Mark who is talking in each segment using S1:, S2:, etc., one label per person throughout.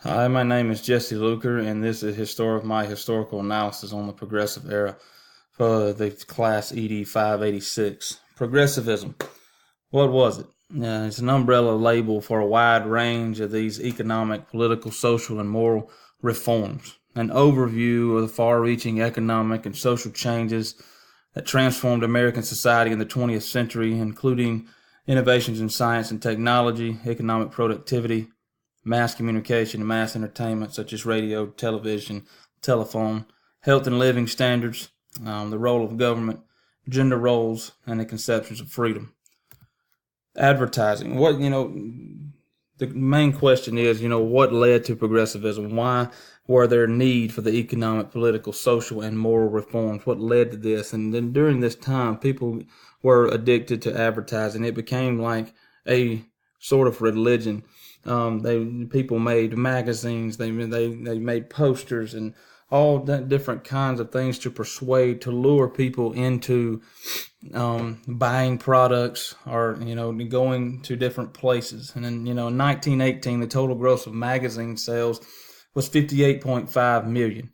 S1: Hi, my name is Jesse Luker, and this is my historical analysis on the Progressive Era for the class ED 586. Progressivism. What was it? It's an umbrella label for a wide range of these economic, political, social, and moral reforms. An overview of the far-reaching economic and social changes that transformed American society in the 20th century, including innovations in science and technology, economic productivity, mass communication and mass entertainment such as radio, television, telephone, health and living standards, the role of government, gender roles, and the conceptions of freedom. Advertising. The main question is, what led to progressivism? Why were there need for the economic, political, social, and moral reforms? What led to this? And then during this time, people were addicted to advertising. It became like a sort of religion. People made magazines, they made posters and all that different kinds of things to persuade, to lure people into buying products or going to different places. And then in 1918, the total gross of magazine sales was 58.5 million.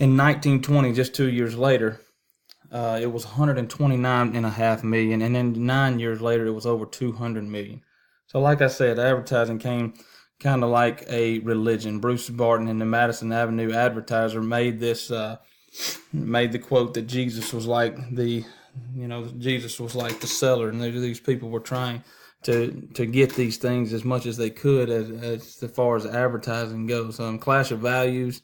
S1: In 1920, just 2 years later, it was 129.5 million, and then 9 years later, it was over 200 million. So like I said, advertising came kind of like a religion. Bruce Barton in the Madison Avenue Advertiser made the quote that Jesus was like the seller, and these people were trying to get these things as much as they could as far as advertising goes. Clash of values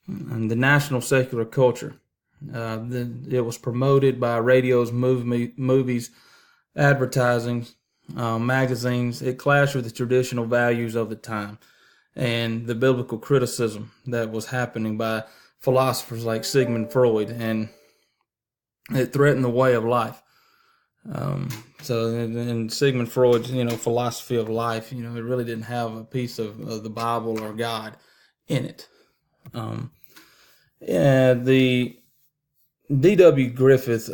S1: and the national secular culture. It was promoted by radios, movies, advertising, magazines. It clashed with the traditional values of the time and the biblical criticism that was happening by philosophers like Sigmund Freud, and it threatened the way of life. So in Sigmund Freud's, philosophy of life, it really didn't have a piece of the Bible or God in it. The D.W. Griffith,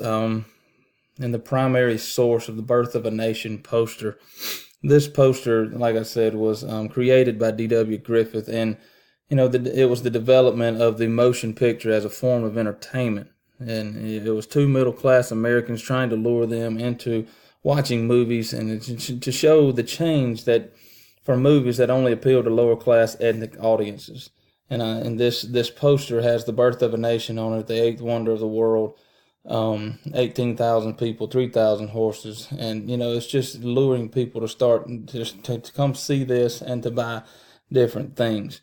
S1: and the primary source of the Birth of a Nation poster. This poster, like I said, was created by D.W. Griffith, and it was the development of the motion picture as a form of entertainment. And it was two middle-class Americans trying to lure them into watching movies and to show the change that for movies that only appeal to lower-class ethnic audiences. And this poster has the Birth of a Nation on it, the eighth wonder of the world, 18,000 people, 3,000 horses, and it's just luring people to start to come see this and to buy different things.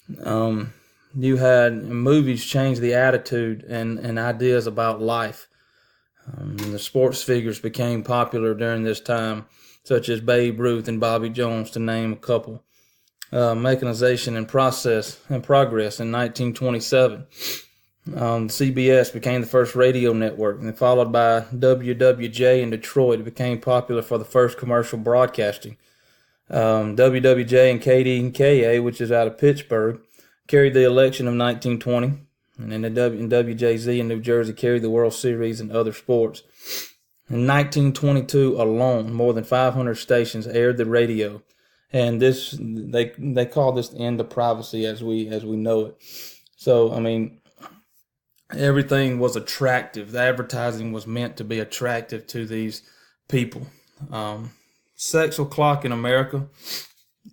S1: You had movies change the attitude and ideas about life. The sports figures became popular during this time, such as Babe Ruth and Bobby Jones, to name a couple. Mechanization and progress in 1927. CBS became the first radio network, and followed by WWJ in Detroit. It became popular for the first commercial broadcasting. WWJ and KDKA, which is out of Pittsburgh, carried the election of 1920, and then WJZ in New Jersey carried the World Series and other sports. In 1922 alone, more than 500 stations aired the radio, and they call this the end of privacy as we know it. So everything was attractive. The advertising was meant to be attractive to these people. Sexual clock in America.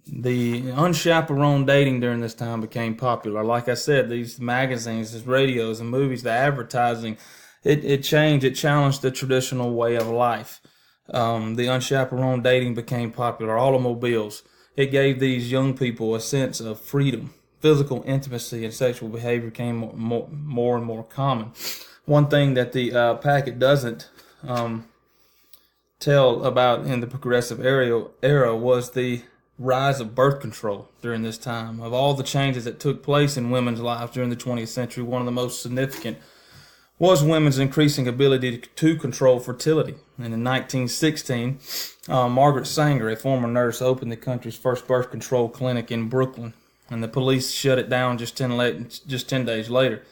S1: The unchaperoned dating during this time became popular. Like I said, these magazines, these radios, and movies, the advertising, it changed. It challenged the traditional way of life. The unchaperoned dating became popular. Automobiles. It gave these young people a sense of freedom. Physical intimacy and sexual behavior became more and more common. One thing that the packet doesn't tell about in the progressive era was the rise of birth control during this time. Of all the changes that took place in women's lives during the 20th century, one of the most significant was women's increasing ability to control fertility. And in 1916, Margaret Sanger, a former nurse, opened the country's first birth control clinic in Brooklyn, and the police shut it down just 10 days later.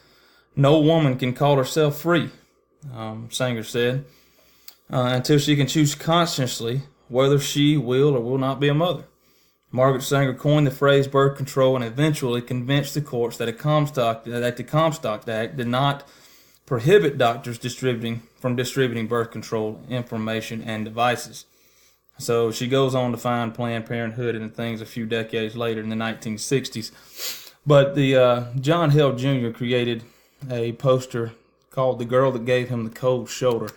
S1: No woman can call herself free, Sanger said, until she can choose consciously whether she will or will not be a mother. Margaret Sanger coined the phrase birth control and eventually convinced the courts that the Comstock Act did not prohibit doctors from distributing birth control information and devices. So she goes on to find Planned Parenthood and things a few decades later in the 1960s. But the John Held Jr. created a poster called "The Girl That Gave Him the Cold Shoulder,"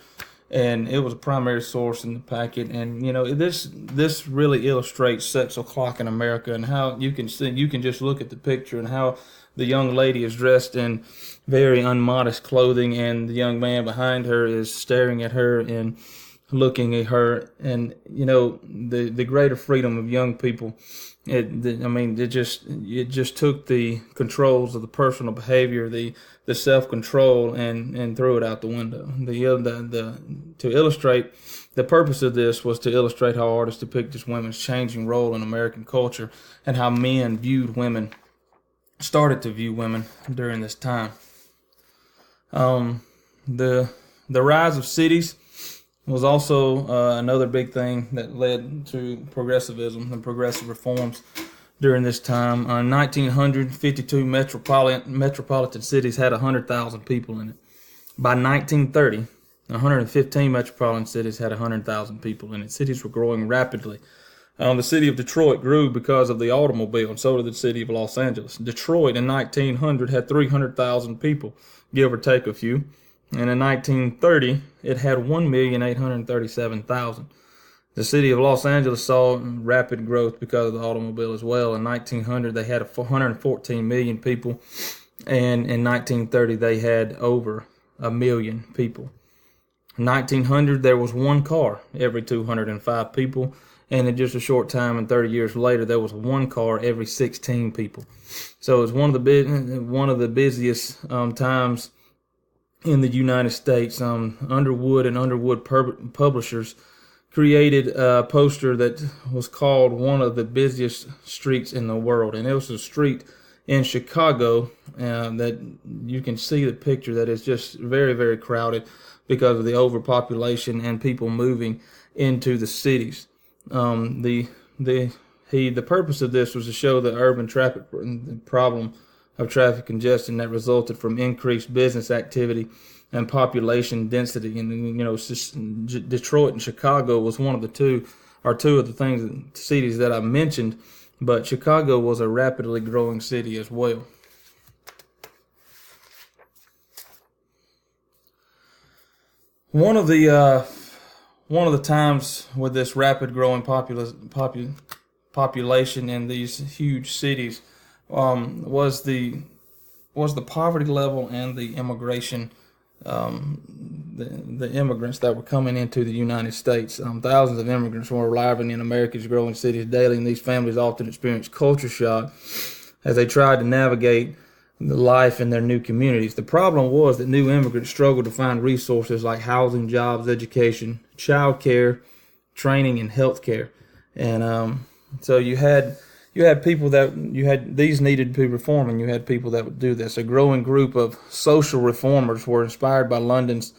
S1: and it was a primary source in the packet. And this really illustrates sex o'clock in America, and how you can just look at the picture and how the young lady is dressed in very unmodest clothing, and the young man behind her is staring at her and looking at her. And the greater freedom of young people. It just took the controls of the personal behavior, the self-control, and threw it out the window. To illustrate, the purpose of this was to illustrate how artists depicted women's changing role in American culture, and how men started to view women during this time. The rise of cities was also another big thing that led to progressivism and progressive reforms during this time. 1900, 52 metropolitan cities had 100,000 people in it. By 1930, 115 metropolitan cities had 100,000 people in it. Cities were growing rapidly. The city of Detroit grew because of the automobile, and so did the city of Los Angeles. Detroit in 1900 had 300,000 people, give or take a few. And in 1930, it had 1,837,000. The city of Los Angeles saw rapid growth because of the automobile as well. In 1900, they had 114 million people, and in 1930, they had over 1 million people. In 1900, there was one car every 205 people, and in just a short time, and 30 years later, there was one car every 16 people. So it's one of the busiest times in the United States. Underwood and Underwood Publishers created a poster that was called "One of the Busiest Streets in the World," and it was a street in Chicago that you can see the picture that is just very, very crowded because of the overpopulation and people moving into the cities. The purpose of this was to show the urban traffic problem of traffic congestion that resulted from increased business activity and population density. And Detroit and Chicago was two of the cities that I mentioned, but Chicago was a rapidly growing city as well. One of the times with this rapid growing population in these huge cities was the poverty level and the immigration, the immigrants that were coming into the United States. Thousands of immigrants were arriving in America's growing cities daily, and these families often experienced culture shock as they tried to navigate the life in their new communities. The problem was that new immigrants struggled to find resources like housing, jobs, education, child care, training, and health care. And so you had people these needed to be reformed, and you had people that would do this. A growing group of social reformers were inspired by London's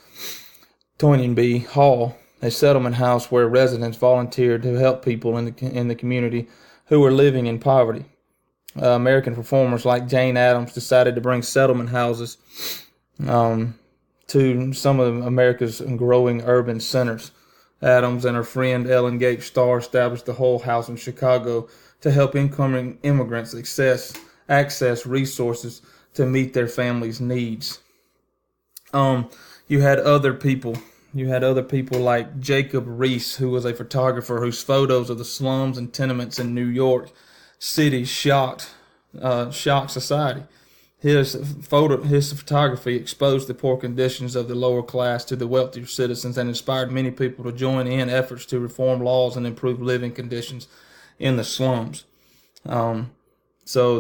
S1: Toynbee Hall, a settlement house where residents volunteered to help people in the community who were living in poverty. American reformers like Jane Addams decided to bring settlement houses to some of America's growing urban centers. Addams and her friend Ellen Gates Starr established the Hull House in Chicago to help incoming immigrants access resources to meet their families' needs. You had other people like Jacob Riis, who was a photographer whose photos of the slums and tenements in New York City shocked society. His photography exposed the poor conditions of the lower class to the wealthier citizens and inspired many people to join in efforts to reform laws and improve living conditions in the slums. So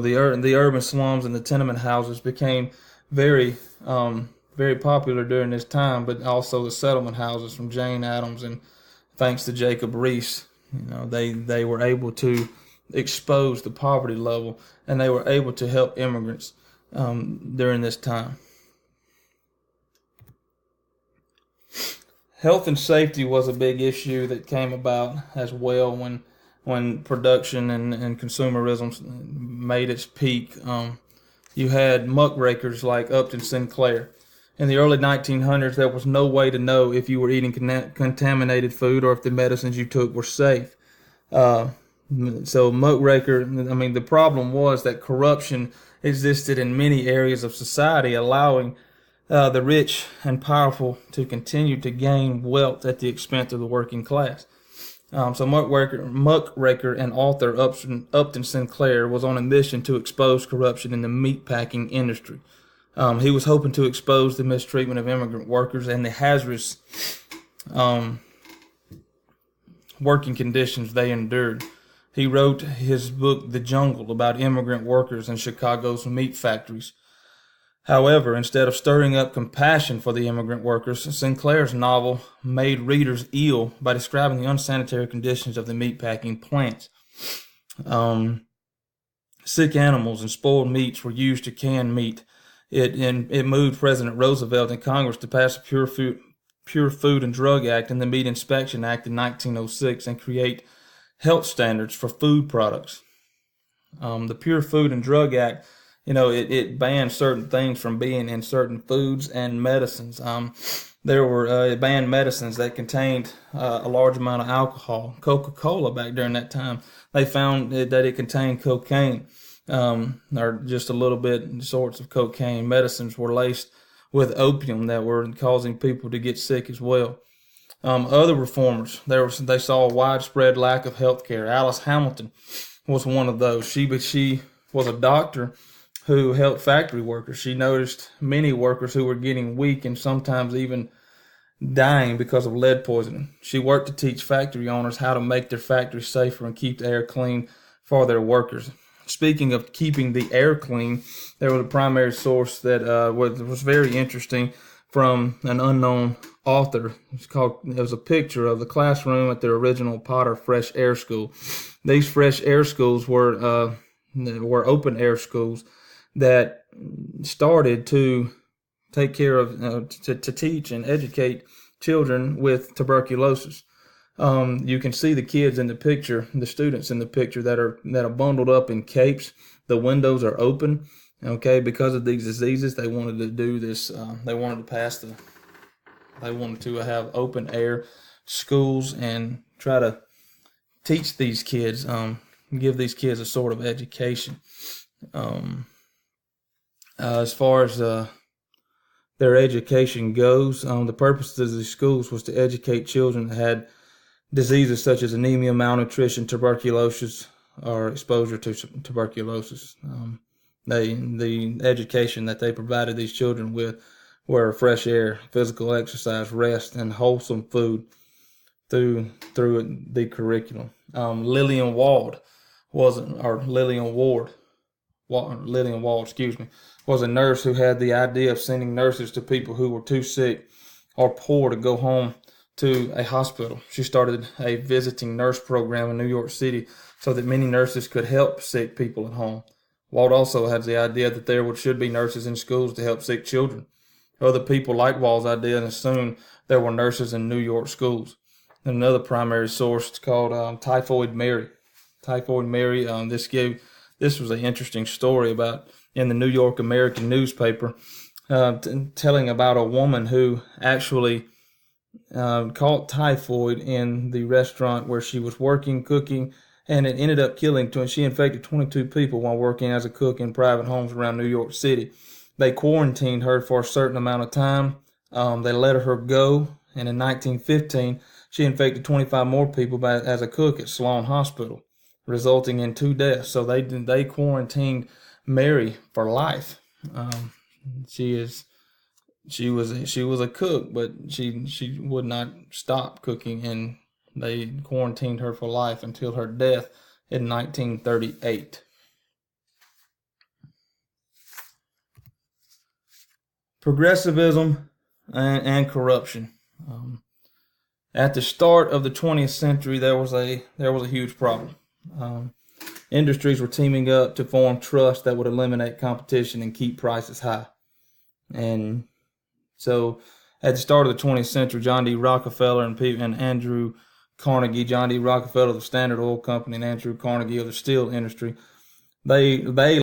S1: the urban slums and the tenement houses became very popular during this time, but also the settlement houses from Jane Addams, and thanks to Jacob Riis, they were able to expose the poverty level, and they were able to help immigrants during this time. Health and safety was a big issue that came about as well when when production and consumerism made its peak. You had muckrakers like Upton Sinclair. In the early 1900s, there was no way to know if you were eating contaminated food or if the medicines you took were safe. So muckraker, the problem was that corruption existed in many areas of society, allowing the rich and powerful to continue to gain wealth at the expense of the working class. So muckraker and author Upton Sinclair was on a mission to expose corruption in the meatpacking industry. He was hoping to expose the mistreatment of immigrant workers and the hazardous working conditions they endured. He wrote his book, The Jungle, about immigrant workers in Chicago's meat factories. However, instead of stirring up compassion for the immigrant workers, Sinclair's novel made readers ill by describing the unsanitary conditions of the meatpacking plants. Sick animals and spoiled meats were used to can meat. It moved President Roosevelt and Congress to pass the Pure Food and Drug Act and the Meat Inspection Act in 1906 and create health standards for food products. The Pure Food and Drug Act, it banned certain things from being in certain foods and medicines. It banned medicines that contained a large amount of alcohol. Coca-Cola, back during that time, they found that it contained cocaine, or just a little bit sorts of cocaine. Medicines were laced with opium that were causing people to get sick as well. Other reformers, they saw a widespread lack of health care. Alice Hamilton was one of those. She was a doctor who helped factory workers. She noticed many workers who were getting weak and sometimes even dying because of lead poisoning. She worked to teach factory owners how to make their factories safer and keep the air clean for their workers. Speaking of keeping the air clean, there was a primary source that was very interesting from an unknown author. It was a picture of the classroom at the original Potter Fresh Air School. These fresh air schools were open air schools that started to take care of, to teach and educate children with tuberculosis. You can see the kids in the picture, the students in the picture that are bundled up in capes. The windows are open. Okay, because of these diseases, they wanted to do this. They wanted to have open air schools and try to teach these kids, give these kids a sort of education. As far as their education goes, the purpose of these schools was to educate children that had diseases such as anemia, malnutrition, tuberculosis, or exposure to tuberculosis. The education that they provided these children with were fresh air, physical exercise, rest, and wholesome food through the curriculum. Lillian Ward, was a nurse who had the idea of sending nurses to people who were too sick or poor to go home to a hospital. She started a visiting nurse program in New York City so that many nurses could help sick people at home. Walt also had the idea that there should be nurses in schools to help sick children. Other people liked Walt's idea, and soon there were nurses in New York schools. Another primary source is called Typhoid Mary. Typhoid Mary. This was an interesting story about in the New York American newspaper, telling about a woman who actually caught typhoid in the restaurant where she was working, cooking, and it ended up killing. She infected 22 people while working as a cook in private homes around New York City. They quarantined her for a certain amount of time. They let her go, and in 1915, she infected 25 more people as a cook at Sloan Hospital, resulting in 2 deaths. So they quarantined Mary for life. She was a cook, but she would not stop cooking, and they quarantined her for life until her death in 1938. Progressivism and corruption. At the start of the 20th century, there was a huge problem. Industries were teaming up to form trusts that would eliminate competition and keep prices high. And so, at the start of the 20th century, John D. Rockefeller and Andrew Carnegie, John D. Rockefeller, the Standard Oil Company, and Andrew Carnegie of the steel industry. They